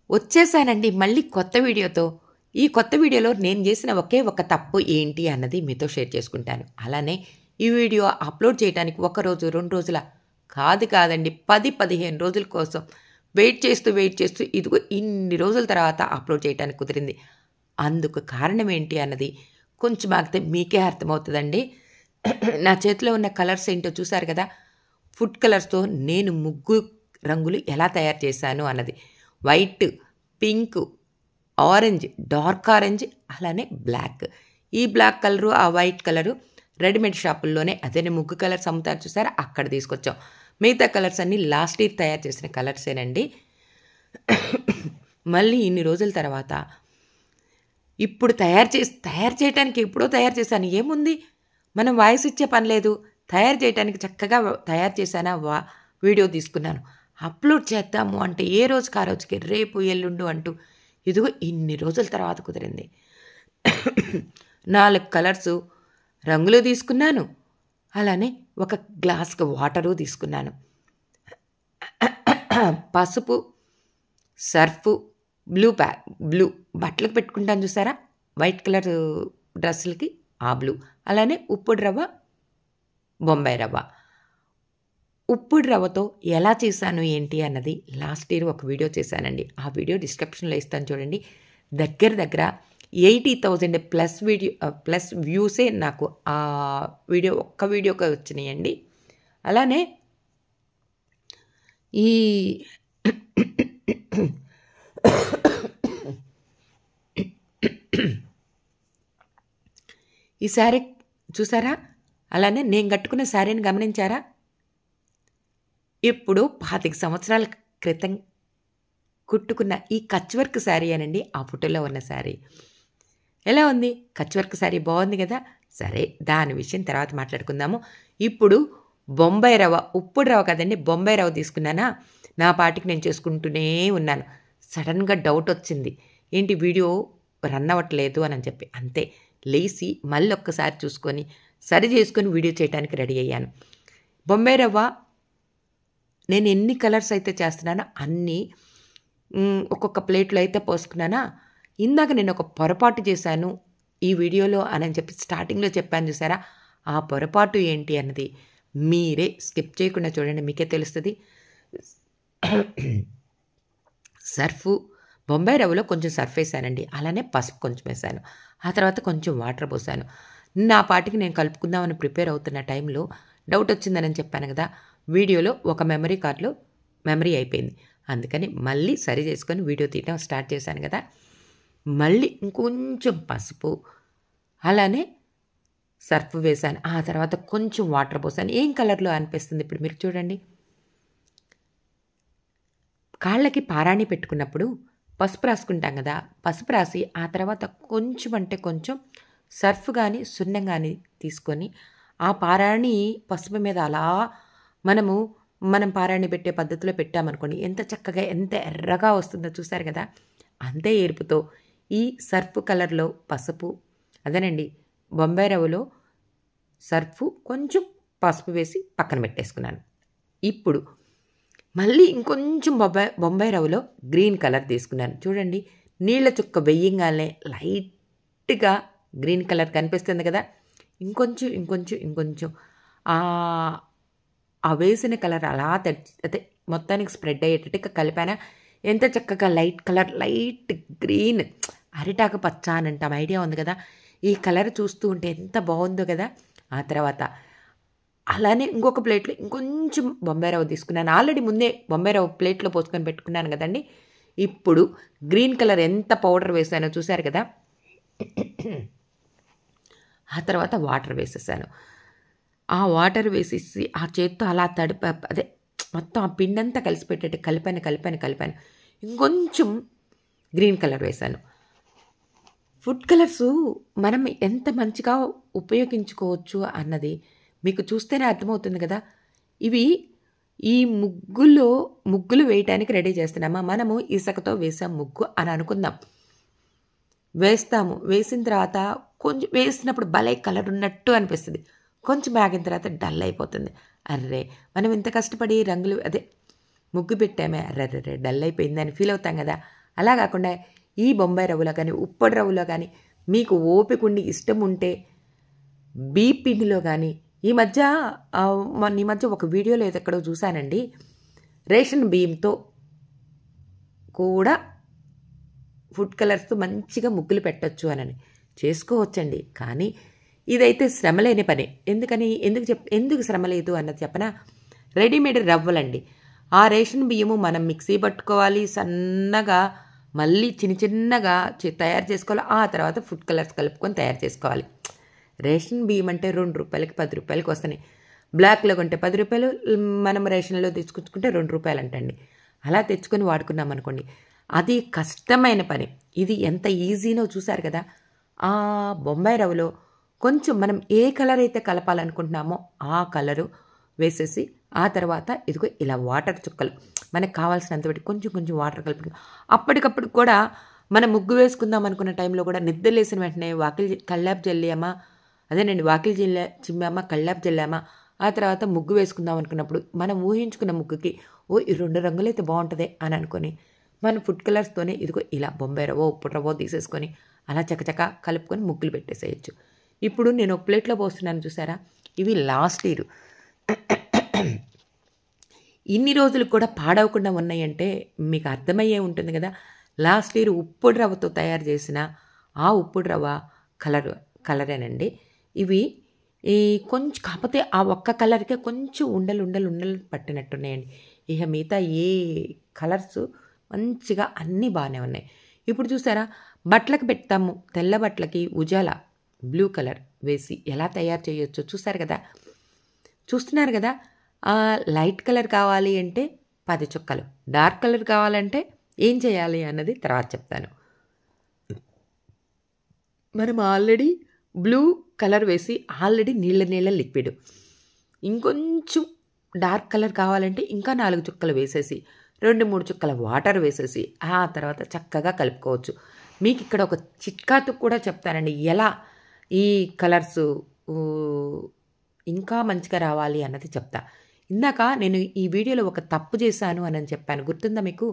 వచ్చేసానండి మళ్ళీ కొత్త వీడియోతో. ఈ కొత్త వీడియోలో నేను చేసిన ఒకే ఒక తప్పు ఏంటి అన్నది మీతో షేర్ చేసుకుంటాను. అలానే ఈ వీడియో అప్లోడ్ చేయడానికి ఒక రోజు, 2 రోజుల కాదండి 10, 15 రోజుల కోసం వెయిట్ చేస్తూ ఇదిగో ఇన్ని రోజుల తర్వాత అప్లోడ్ చేయడానికి కుదిరింది. అందుకు కారణం ఏంటి అన్నది కొంచెం ఆగితే మీకే అర్థమవుతుందండి. నా చేతిలో ఉన్న కలర్స్ ఏంటో చూసారు కదా! ఫుడ్ కలర్స్‌తో నేను ముగ్గు రంగులు ఎలా తయారు చేశాను అన్నది. White, pink, orange, dark orange అలానే బ్లాక్. ఈ బ్లాక్ కలరు, ఆ వైట్ కలరు రెడీమేడ్ షాపుల్లోనే అదే ముగ్గు కలర్స్ అమ్ముతారు చూసారా అక్కడ తీసుకొచ్చాం. మిగతా కలర్స్ అన్నీ లాస్ట్ ఇయర్ తయారు చేసిన కలర్సేనండి. మళ్ళీ ఇన్ని రోజుల తర్వాత ఇప్పుడు తయారు చేయటానికి ఎప్పుడో తయారు చేశాను. ఏముంది మనం వాయిస్ ఇచ్చే పని లేదు. తయారు చేయటానికి చక్కగా తయారు చేశానా వీడియో తీసుకున్నాను. అప్లోడ్ చేద్దాము అంటే ఏ రోజుకి ఆ రోజుకి రేపు ఎల్లుండు అంటూ ఇదిగో ఇన్ని రోజుల తర్వాత కుదిరింది. 4 కలర్సు రంగులు తీసుకున్నాను. అలానే ఒక గ్లాస్‌కి వాటరు తీసుకున్నాను. పసుపు, సర్ఫు, బ్లూ బట్టలకు పెట్టుకుంటాను చూసారా వైట్ కలర్ డ్రెస్సులకి ఆ బ్లూ. అలానే ఉప్పుడు రవ్వ, బొంబాయి రవ్వ. ఉప్పుడు రవ్వతో ఎలా చేశాను ఏంటి అన్నది లాస్ట్ ఇయర్ ఒక వీడియో చేశానండి. ఆ వీడియో డిస్క్రిప్షన్‌లో ఇస్తాను చూడండి. దగ్గర 80,000 ప్లస్ వ్యూసే నాకు ఆ వీడియో ఒక్క వీడియోకే వచ్చినాయండి. అలానే ఈ ఈ శారీ చూసారా? అలానే నేను కట్టుకున్న శారీని గమనించారా? ఇప్పుడు 25 సంవత్సరాల క్రితం కుట్టుకున్న ఈ కచ్ వర్క్ శారీ అనండి ఆ ఫోటోలో ఉన్న శారీ. ఎలా ఉంది? కచ్ వర్క్ శారీ బాగుంది కదా! సరే దాని విషయం తర్వాత మాట్లాడుకుందాము. ఇప్పుడు బొంబాయి రవ్వ, ఉప్పుడు రవ్వ కదండి బొంబాయి రవ్వ తీసుకున్నానా నా పాటికి నేను చేసుకుంటూనే ఉన్నాను. సడన్‌గా డౌట్ వచ్చింది. ఏంటి వీడియో రన్ అవ్వట్లేదు అని చెప్పి. అంతే లేసి మళ్ళీ ఒక్కసారి చూసుకొని సరి చేసుకొని వీడియో చేయడానికి రెడీ అయ్యాను. బొంబాయి రవ్వ నేను ఎన్ని కలర్స్ అయితే చేస్తున్నానో అన్నీ ఒక్కొక్క ప్లేట్లో అయితే పోసుకున్నానా. ఇందాక నేను ఒక పొరపాటు చేశాను ఈ వీడియోలో అని చెప్పి స్టార్టింగ్లో చెప్పాను చూసారా ఆ పొరపాటు ఏంటి అన్నది మీరే స్కిప్ చేయకుండా చూడండి, మీకే తెలుస్తుంది. సర్ఫు బొంబాయి రవ్వలో కొంచెం సర్ఫ్ వేసానండి. అలానే పసుపు కొంచెం వేసాను. ఆ తర్వాత కొంచెం వాటర్ పోసాను. నా పాటికి నేను కలుపుకుందామని ప్రిపేర్ అవుతున్న టైంలో డౌట్ వచ్చిందని చెప్పాను కదా, వీడియోలో ఒక మెమరీ కార్డులో మెమరీ అయిపోయింది. అందుకని మళ్ళీ సరి చేసుకొని వీడియో తీయడం స్టార్ట్ చేశాను కదా. మళ్ళీ ఇంకొంచెం పసుపు అలానే సర్ఫ్ వేసాను. ఆ తర్వాత కొంచెం వాటర్ పోసాను. ఏం కలర్లో అనిపిస్తుంది ఇప్పుడు మీరు చూడండి. కాళ్ళకి పారాణి పెట్టుకున్నప్పుడు పసుపు రాసుకుంటాం కదా, పసుపు రాసి ఆ తర్వాత కొంచెం అంటే కొంచెం సర్ఫ్ కానీ సున్నం కానీ తీసుకొని ఆ పారాణి పసుపు మీద అలా మనం పారాణి పెట్టే పద్ధతిలో పెట్టామనుకోండి ఎంత చక్కగా ఎంత ఎర్రగా వస్తుందో చూసారు కదా. అంతే ఎరుపుతో ఈ సర్ఫ్ కలర్లో పసుపు అదేనండి బొంబాయి రవ్వలో సర్ఫు కొంచెం పసుపు వేసి పక్కన పెట్టేసుకున్నాను. ఇప్పుడు మళ్ళీ ఇంకొంచెం బొంబాయి రవ్వలో గ్రీన్ కలర్ తీసుకున్నాను. చూడండి నీళ్ళ చుక్క వెయ్యంగానే లైట్గా గ్రీన్ కలర్ కనిపిస్తుంది కదా. ఇంకొంచెం ఆ వేసిన కలర్ అలా అదే మొత్తానికి స్ప్రెడ్ అయ్యేటట్టుగా కలిపానా. ఎంత చక్కగా లైట్ కలర్ లైట్ గ్రీన్ అరిటాకు పచ్చ అని అంటాం, ఐడియా ఉంది కదా. ఈ కలర్ చూస్తూ ఉంటే ఎంత బాగుందో కదా. ఆ తర్వాత అలానే ఇంకొక ప్లేట్లో ఇంకొంచెం బొంబాయి రవ్వ తీసుకున్నాను. ఆల్రెడీ ముందే బొంబాయి రవ్వ ప్లేట్లో పోసుకొని పెట్టుకున్నాను కదండి. ఇప్పుడు గ్రీన్ కలర్ ఎంత పౌడర్ వేసానో చూసారు కదా. ఆ తర్వాత వాటర్ వేసేసాను. ఆ వాటర్ వేసేసి ఆ చేత్తో అలా అదే మొత్తం ఆ పిండంతా కలిసిపెట్టేట్టు కలిపాను. ఇంకొంచెం గ్రీన్ కలర్ వేసాను. ఫుడ్ కలర్సు మనం ఎంత మంచిగా ఉపయోగించుకోవచ్చు అన్నది మీకు చూస్తేనే అర్థమవుతుంది కదా. ఇవి ఈ ముగ్గులు వేయటానికి రెడీ చేస్తున్నామా. మనము ఇసుకతో వేసాం ముగ్గు అని అనుకుందాం. వేసిన తర్వాత కొంచెం వేసినప్పుడు భలే కలర్ ఉన్నట్టు అనిపిస్తుంది. కొంచెం ఆగిన తర్వాత డల్ అయిపోతుంది. అర్రే మనం ఇంత కష్టపడి రంగులు అదే ముగ్గు పెట్టామే, అర్రే డల్ అయిపోయింది అని ఫీల్ అవుతాం కదా. అలా కాకుండా ఈ బొంబాయి రవ్వలో కానీ ఉప్పటి రవ్వలో కానీ మీకు ఓపిక ఉండి ఇష్టం ఉంటే బీప్ పిండిలో కానీ ఈ మధ్య ఒక వీడియోలో ఏదో ఎక్కడో చూశానండి, రేషన్ బియ్యంతో కూడా ఫుడ్ కలర్స్తో మంచిగా ముగ్గులు పెట్టచ్చు అని చేసుకోవచ్చండి. కానీ ఇదైతే శ్రమ లేని పని. ఎందుకు శ్రమ లేదు అన్నది చెప్పనా? రెడీమేడ్ రవ్వలండి. ఆ రేషన్ బియ్యము మనం మిక్సీ పట్టుకోవాలి, సన్నగా మళ్ళీ చిన్నగా తయారు చేసుకోవాలి. ఆ తర్వాత ఫుడ్ కలర్స్ కలుపుకొని తయారు చేసుకోవాలి. రేషన్ బియ్యం అంటే 2 రూపాయలకి 10 రూపాయలకి వస్తున్నాయి. బ్లాక్లో కొంటే 10 రూపాయలు, మనం రేషన్లో తెచ్చుకుంటే 2 రూపాయలు అంటండి. అలా తెచ్చుకొని వాడుకున్నాం అనుకోండి, అది కష్టమైన పని. ఇది ఎంత ఈజీనో చూసారు కదా. ఆ బొంబాయి రవ్వలో కొంచెం మనం ఏ కలర్ అయితే కలపాలనుకుంటున్నామో ఆ కలరు వేసేసి, ఆ తర్వాత ఇదిగో ఇలా వాటర్ చుక్కలు మనకు కావాల్సినంత బట్టి కొంచెం వాటర్ కలుపుకుంటాం. అప్పటికప్పుడు కూడా మనం ముగ్గు వేసుకుందాం అనుకున్న టైంలో కూడా నిద్రలేసిన వెంటనే కళ్ళాపు జల్లామా, వాకిలి చిమ్మామా, కళ్ళాపు జల్లామా, ఆ తర్వాత ముగ్గు వేసుకుందాం అనుకున్నప్పుడు మనం ఊహించుకున్న ముగ్గుకి ఈ 2 రంగులు అయితే బాగుంటుంది అని అనుకొని మనం ఫుడ్ కలర్స్తోనే ఇదిగో ఇలా బొంబాయి రవ్వ ఉప్పు రవ్వ తీసేసుకొని అలా చకచక కలుపుకొని ముగ్గులు పెట్టేసేయచ్చు. ఇప్పుడు నేను ఒక ప్లేట్లో పోస్తున్నాను చూసారా, ఇవి లాస్ట్ ఇయర్. ఇన్ని రోజులు కూడా పాడవకుండా ఉన్నాయంటే మీకు అర్థమయ్యే ఉంటుంది కదా. లాస్ట్ ఇయర్ ఉప్పుడు రవ్వతో తయారు చేసిన ఆ ఉప్పుడు రవ్వ కలరేనండి. ఇవి కొంచెం కాకపోతే ఆ ఒక్క కలర్కే కొంచెం ఉండలు పట్టినట్టున్నాయండి. ఇక మిగతా ఏ కలర్స్ మంచిగా అన్నీ బాగానే ఉన్నాయి. ఇప్పుడు చూసారా, బట్టలకు పెడతాము, తెల్ల బట్టలకి ఉజాల బ్లూ కలర్ వేసి ఎలా తయారు చేయొచ్చో చూస్తున్నారు కదా. లైట్ కలర్ కావాలి అంటే 10 చుక్కలు, డార్క్ కలర్ కావాలంటే ఏం చేయాలి అన్నది తర్వాత చెప్తాను. మనం ఆల్రెడీ బ్లూ కలర్ వేసి ఆల్రెడీ నీళ్ళ లిక్విడ్, ఇంకొంచెం డార్క్ కలర్ కావాలంటే ఇంకా 4 చుక్కలు వేసేసి 2-3 చుక్కల వాటర్ వేసేసి ఆ తర్వాత చక్కగా కలుపుకోవచ్చు. మీకు ఇక్కడ ఒక చిట్కాతో కూడా చెప్తానండి, ఎలా ఈ కలర్స్ ఇంకా మంచిగా రావాలి అన్నది చెప్తా. ఇందాక నేను ఈ వీడియోలో ఒక తప్పు చేశాను అని చెప్పాను, గుర్తుందా మీకు?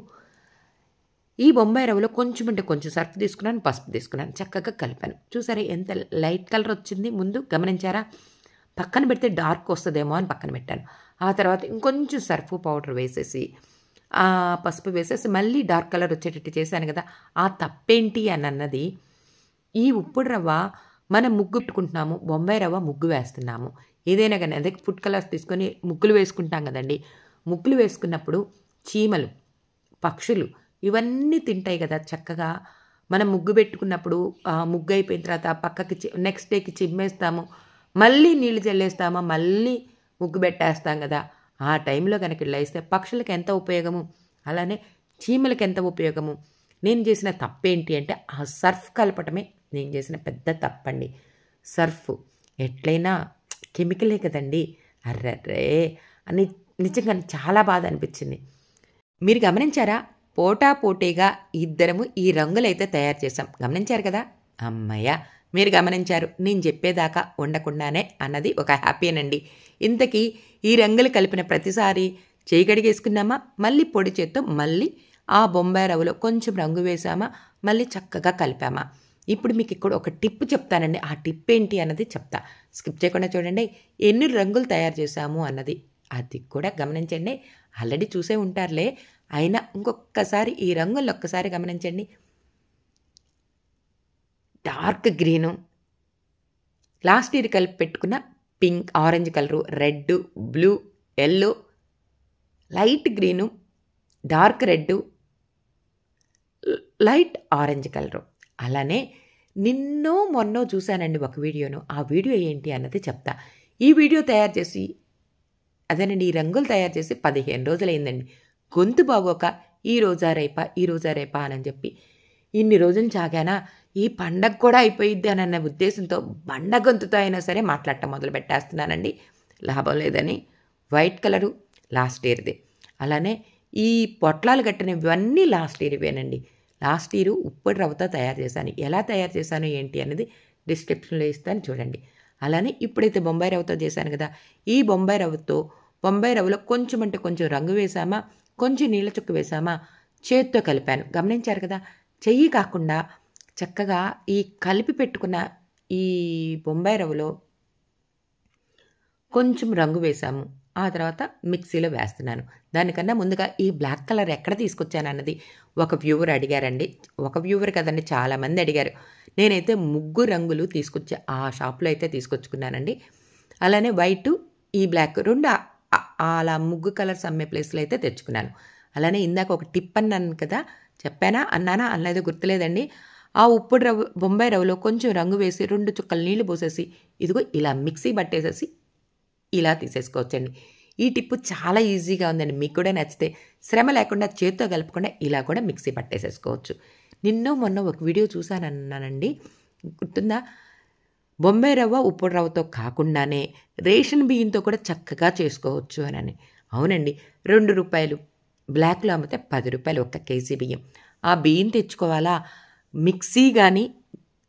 ఈ బొంబాయి రవ్వలో కొంచెం సర్ఫ్ తీసుకున్నాను, పసుపు తీసుకున్నాను, చక్కగా కలిపాను. చూసారా ఎంత లైట్ కలర్ వచ్చింది? ముందు గమనించారా? పక్కన పెడితే డార్క్ వస్తుందేమో అని పక్కన పెట్టాను. ఆ తర్వాత ఇంకొంచెం సర్ఫ్ పౌడర్ వేసేసి పసుపు వేసేసి మళ్ళీ డార్క్ కలర్ వచ్చేటట్టు చేశాను కదా. ఆ తప్పేంటి అని అన్నది, ఈ ఉప్పుడు రవ్వ మనం ముగ్గు పెట్టుకుంటున్నాము, బొంబాయి రవ్వ ముగ్గు వేస్తున్నాము. ఏదైనా కానీ అదే ఫుడ్ కలర్స్ తీసుకొని ముగ్గులు వేసుకుంటాం కదండి. ముగ్గులు వేసుకున్నప్పుడు చీమలు, పక్షులు ఇవన్నీ తింటాయి కదా. చక్కగా మనం ముగ్గు పెట్టుకున్నప్పుడు ముగ్గు అయిపోయిన తర్వాత పక్కకి నెక్స్ట్ డేకి చిమ్మేస్తాము, మళ్ళీ నీళ్ళు చల్లేస్తామా, మళ్ళీ ముగ్గు పెట్టేస్తాం కదా. ఆ టైంలో కనుక ఇలా ఇస్తే పక్షులకు ఎంత ఉపయోగము, అలానే చీమలకు ఎంత ఉపయోగము. నేను చేసిన తప్పేంటి అంటే ఆ సర్ఫ్ కలపటమే నేను చేసిన పెద్ద తప్పండి. సర్ఫ్ ఎట్లయినా కెమికలే కదండి. అర్రే అని నిజంగా చాలా బాధ అనిపించింది. మీరు గమనించారా, పోటాపోటీగా ఇద్దరము ఈ రంగులైతే తయారు చేసాం. గమనించారు కదా. అమ్మయ్య, మీరు గమనించారు, నేను చెప్పేదాకా ఉండకుండానే అన్నది ఒక హ్యాపీనండి. ఇంతకీ ఈ రంగులు కలిపిన ప్రతిసారి చేయి కడిగేసుకున్నామా, మళ్ళీ పొడి చేత్తో మళ్ళీ ఆ బొంబాయి రవ్వలో కొంచెం రంగు వేసామా, మళ్ళీ చక్కగా కలిపామా. ఇప్పుడు మీకు ఇక్కడ ఒక టిప్ చెప్తానండి. ఆ టిప్ ఏంటి అన్నది చెప్తా, స్కిప్ చేయకుండా చూడండి. ఎన్ని రంగులు తయారు చేసాము అన్నది అది కూడా గమనించండి. ఆల్రెడీ చూసే ఉంటారులే, అయినా ఇంకొకసారి ఈ రంగులు ఒక్కసారి గమనించండి. డార్క్ గ్రీను, లాస్ట్ ఇయర్ కలిపి పెట్టుకున్న pink, orange colour, red, blue, yellow, light green, dark red, light orange colour. అలానే నిన్నో మొన్నో చూశానండి ఒక వీడియోను. ఆ వీడియో ఏంటి అన్నది చెప్తా. ఈ వీడియో తయారు చేసి ఈ రంగులు తయారు చేసి 15 రోజులైందండి. గొంతు బాగోక ఈ రోజా రేపా అని చెప్పి ఇన్ని రోజులు చాగానా, ఈ పండగ కూడా అయిపోయిద్ది అని అన్న ఉద్దేశంతో బండ గొంతుతో అయినా సరే మాట్లాడటం మొదలు పెట్టేస్తున్నానండి. లాభం లేదని వైట్ కలరు లాస్ట్ ఇయర్ది. అలానే ఈ పొట్లాలు కట్టినవన్నీ లాస్ట్ ఇయర్వేనండి. లాస్ట్ ఇయర్ ఉప్పటి రవ్వతో తయారు చేశాను. ఎలా తయారు చేశాను ఏంటి అనేది డిస్క్రిప్షన్లో ఇస్తాను చూడండి. అలానే ఇప్పుడైతే బొంబాయి రవ్వతో చేశాను కదా, ఈ బొంబాయి రవ్వలో కొంచెం రంగు వేసామా, కొంచెం నీళ్ళ చుక్క వేసామా, చేత్తో కలిపాను. గమనించారు కదా! చెయ్యి కాకుండా చక్కగా ఈ కలిపి పెట్టుకున్న ఈ బొంబాయి రవ్వలో కొంచెం రంగు వేశాము. ఆ తర్వాత మిక్సీలో వేస్తున్నాను. దానికన్నా ముందుగా ఈ బ్లాక్ కలర్ ఎక్కడ తీసుకొచ్చానన్నది ఒక వ్యూవర్ అడిగారండి. ఒక వ్యూవర్ కదండీ, చాలామంది అడిగారు. నేనైతే 3 రంగులు తీసుకొచ్చా. ఆ షాప్‌లో అయితే తీసుకొచ్చుకున్నానండి. అలానే వైటు, ఈ బ్లాక్ 2 అలా ముగ్గు కలర్స్ అమ్మే ప్లేస్‌లో అయితే తెచ్చుకున్నాను. అలానే ఇందాక ఒక టిప్ అన్నాను కదా! చెప్పానా? అన్నానా? అనలేదో గుర్తులేదండి. ఆ ఉప్పుడు రవ్వ బొంబాయి రవ్వలో కొంచెం రంగు వేసి 2 చుక్కలు నీళ్లు పోసేసి ఇదిగో ఇలా మిక్సీ పట్టేసేసి ఇలా తీసేసుకోవచ్చండి. ఈ టిప్పు చాలా ఈజీగా ఉందండి. మీకు కూడా నచ్చితే శ్రమ లేకుండా చేత్తో కలపకుండా ఇలా కూడా మిక్సీ పట్టేసేసుకోవచ్చు. నిన్నో మొన్న ఒక వీడియో చూసానన్నానండి. గుర్తుందా? బొంబాయి రవ్వ, ఉప్పుడు రవ్వతో కాకుండానే రేషన్ బియ్యంతో కూడా చక్కగా చేసుకోవచ్చు అనని. అవునండి. రూ. 2 బ్లాక్‌లో అమ్మితే రూ. 10 ఒక్క కేజీ బియ్యం. ఆ బియ్యం తెచ్చుకోవాలా? మిక్సీ గాని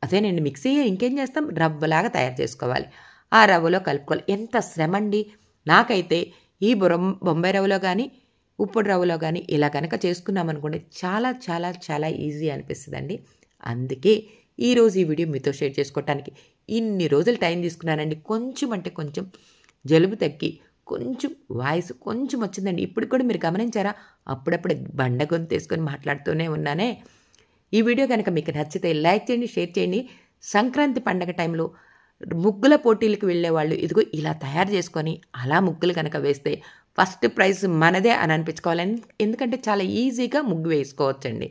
అదేనండి మిక్సీ ఇంకేం చేస్తాం? రవ్వలాగా తయారు చేసుకోవాలి. ఆ రవ్వలో కలుపుకోవాలి. ఎంత శ్రమండి. నాకైతే ఈ బొంబాయి రవ్వలో గానీ, ఉప్పుడు రవ్వలో గానీ ఇలా గనక చేసుకున్నామనుకోండి చాలా చాలా చాలా ఈజీ అనిపిస్తదండి. అందుకే ఈరోజు ఈ వీడియో మీతో షేర్ చేసుకోవటానికి ఇన్ని రోజులు టైం తీసుకున్నానండి. కొంచెం అంటే కొంచెం జలుబు తగ్గి కొంచెం వాయిస్ కొంచెం వచ్చిందండి. ఇప్పటికి కూడా మీరు గమనించారా? అప్పుడప్పుడు బండ గొంతేసుకొని మాట్లాడుతూనే ఉన్నానే. ఈ వీడియో గనక మీకు నచ్చితే లైక్ చేయండి, షేర్ చేయండి. సంక్రాంతి పండగ టైంలో ముగ్గుల పోటీలకు వెళ్ళేవాళ్ళు ఇదిగో ఇలా తయారు చేసుకొని అలా ముగ్గులు గనక వేస్తే ఫస్ట్ ప్రైజ్ మనదే అని అనిపించుకోవాలని, ఎందుకంటే చాలా ఈజీగా ముగ్గు వేసుకోవచ్చండి.